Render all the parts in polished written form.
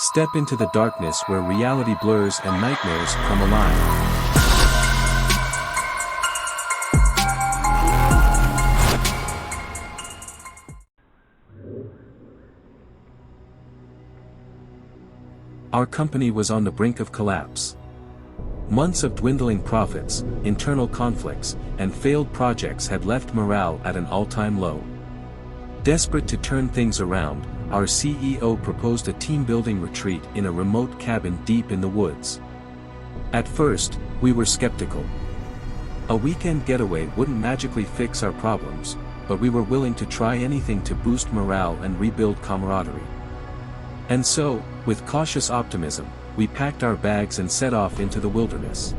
Step into the darkness where reality blurs and nightmares come alive. Our company was on the brink of collapse. Months of dwindling profits, internal conflicts, and failed projects had left morale at an all-time low. Desperate to turn things around, our CEO proposed a team-building retreat in a remote cabin deep in the woods. At first, we were skeptical. A weekend getaway wouldn't magically fix our problems, but we were willing to try anything to boost morale and rebuild camaraderie. And so, with cautious optimism, we packed our bags and set off into the wilderness.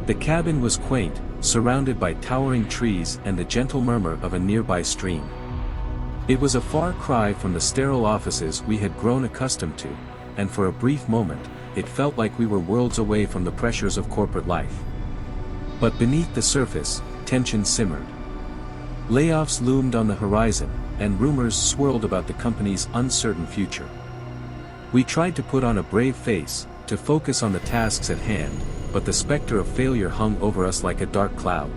The cabin was quaint, surrounded by towering trees and the gentle murmur of a nearby stream. It was a far cry from the sterile offices we had grown accustomed to, and for a brief moment, it felt like we were worlds away from the pressures of corporate life. But beneath the surface, tension simmered. Layoffs loomed on the horizon, and rumors swirled about the company's uncertain future. We tried to put on a brave face, to focus on the tasks at hand, but the specter of failure hung over us like a dark cloud.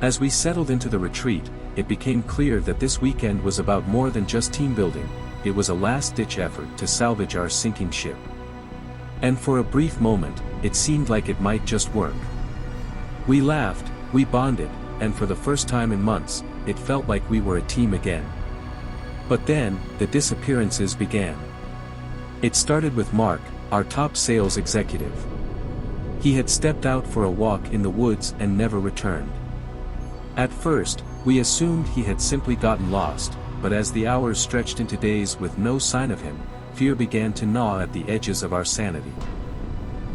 As we settled into the retreat, it became clear that this weekend was about more than just team building. It was a last-ditch effort to salvage our sinking ship. And for a brief moment, it seemed like it might just work. We laughed, we bonded, and for the first time in months, it felt like we were a team again. But then, the disappearances began. It started with Mark, our top sales executive. He had stepped out for a walk in the woods and never returned. At first, we assumed he had simply gotten lost, but as the hours stretched into days with no sign of him, fear began to gnaw at the edges of our sanity.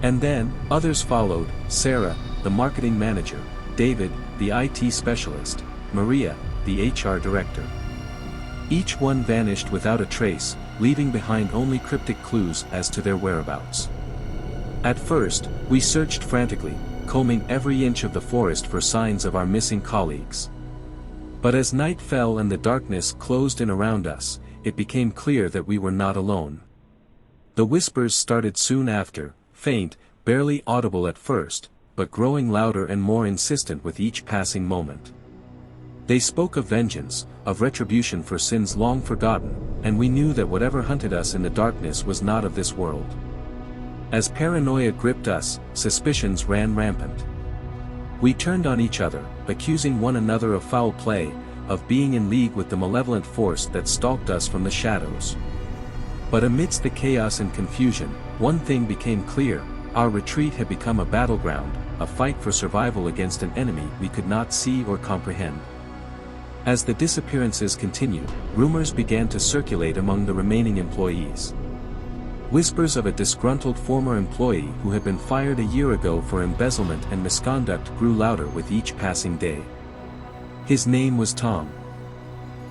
And then, others followed: Sarah, the marketing manager; David, the IT specialist; Maria, the HR director. Each one vanished without a trace, leaving behind only cryptic clues as to their whereabouts. At first, we searched frantically, combing every inch of the forest for signs of our missing colleagues. But as night fell and the darkness closed in around us, it became clear that we were not alone. The whispers started soon after, faint, barely audible at first, but growing louder and more insistent with each passing moment. They spoke of vengeance, of retribution for sins long forgotten, and we knew that whatever hunted us in the darkness was not of this world. As paranoia gripped us, suspicions ran rampant. We turned on each other, accusing one another of foul play, of being in league with the malevolent force that stalked us from the shadows. But amidst the chaos and confusion, one thing became clear: our retreat had become a battleground, a fight for survival against an enemy we could not see or comprehend. As the disappearances continued, rumors began to circulate among the remaining employees. Whispers of a disgruntled former employee who had been fired a year ago for embezzlement and misconduct grew louder with each passing day. His name was Tom.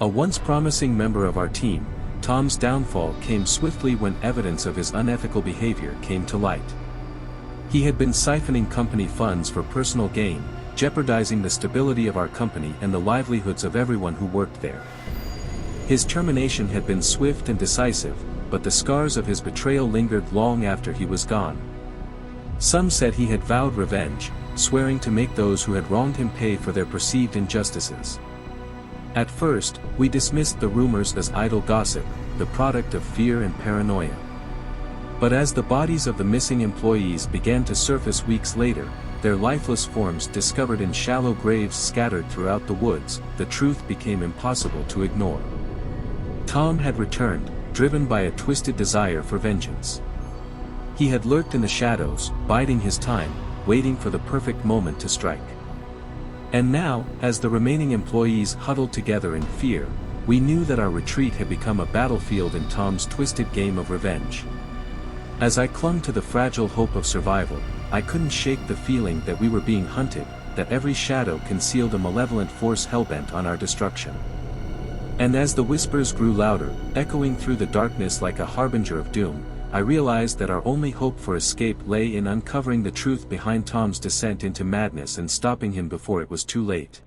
A once promising member of our team, Tom's downfall came swiftly when evidence of his unethical behavior came to light. He had been siphoning company funds for personal gain, jeopardizing the stability of our company and the livelihoods of everyone who worked there. His termination had been swift and decisive, but the scars of his betrayal lingered long after he was gone. Some said he had vowed revenge, swearing to make those who had wronged him pay for their perceived injustices. At first, we dismissed the rumors as idle gossip, the product of fear and paranoia. But as the bodies of the missing employees began to surface weeks later, their lifeless forms discovered in shallow graves scattered throughout the woods, the truth became impossible to ignore. Tom had returned, driven by a twisted desire for vengeance. He had lurked in the shadows, biding his time, waiting for the perfect moment to strike. And now, as the remaining employees huddled together in fear, we knew that our retreat had become a battlefield in Tom's twisted game of revenge. As I clung to the fragile hope of survival, I couldn't shake the feeling that we were being hunted, that every shadow concealed a malevolent force hell-bent on our destruction. And as the whispers grew louder, echoing through the darkness like a harbinger of doom, I realized that our only hope for escape lay in uncovering the truth behind Tom's descent into madness and stopping him before it was too late.